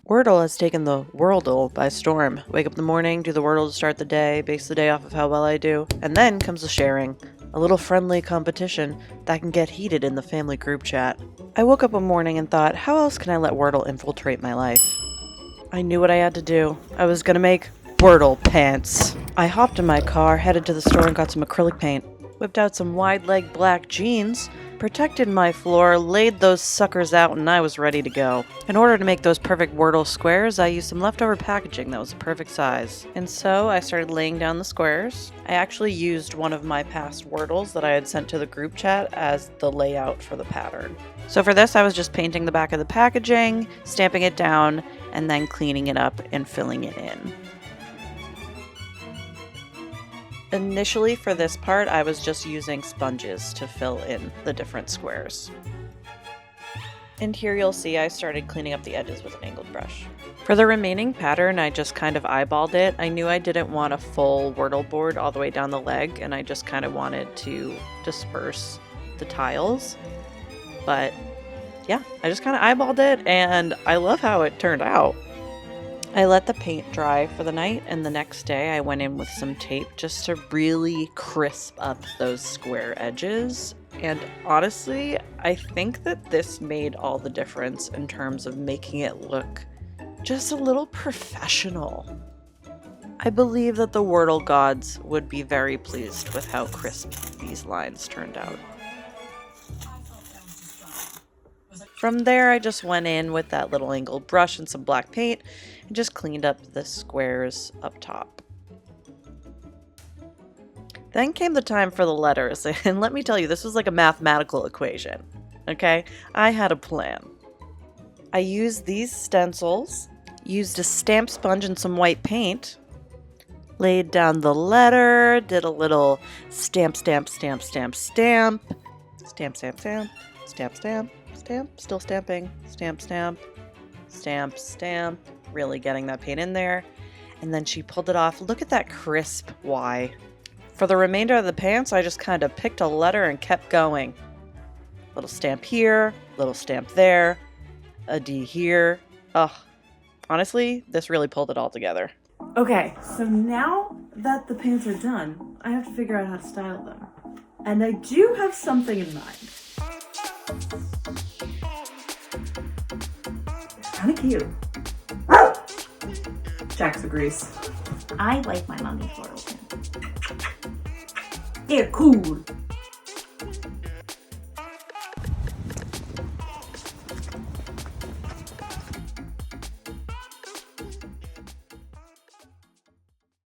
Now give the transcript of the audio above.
Wordle has taken the Wordle by storm. Wake up in the morning, do the Wordle to start the day, base the day off of how well I do, and then comes the sharing. A little friendly competition that can get heated in the family group chat. I woke up one morning and thought, how else can I let Wordle infiltrate my life? I knew what I had to do. I was gonna make Wordle pants. I hopped in my car, headed to the store and got some acrylic paint. Whipped out some wide-leg black jeans, protected my floor, laid those suckers out, and I was ready to go. In order to make those perfect Wordle squares, I used some leftover packaging that was the perfect size. And so I started laying down the squares. I actually used one of my past Wordles that I had sent to the group chat as the layout for the pattern. So for this, I was just painting the back of the packaging, stamping it down, and then cleaning it up and filling it in. Initially for this part, I was just using sponges to fill in the different squares. And here you'll see I started cleaning up the edges with an angled brush. For the remaining pattern, I just kind of eyeballed it. I knew I didn't want a full Wordle board all the way down the leg, and I just kind of wanted to disperse the tiles. But yeah, I just kind of eyeballed it, and I love how it turned out. I let the paint dry for the night, and the next day I went in with some tape just to really crisp up those square edges. And honestly, I think that this made all the difference in terms of making it look just a little professional. I believe that the Wordle gods would be very pleased with how crisp these lines turned out. From there, I just went in with that little angled brush and some black paint and just cleaned up the squares up top. Then came the time for the letters, and let me tell you, this was like a mathematical equation, okay? I had a plan. I used these stencils, used a stamp sponge and some white paint, laid down the letter, did a little stamp, stamp, stamp, stamp, stamp, stamp, stamp, stamp, stamp, stamp, stamp, still stamping, stamp, stamp, stamp, stamp, really getting that paint in there. And then she pulled it off. Look at that crisp Y. For the remainder of the pants, I just kind of picked a letter and kept going. Little stamp here, little stamp there, a D here. Ugh, honestly, this really pulled it all together. Okay, so now that the pants are done, I have to figure out how to style them. And I do have something in mind. Kind of cute. Jax agrees. I like my mommy's Wordle pin. They're cool.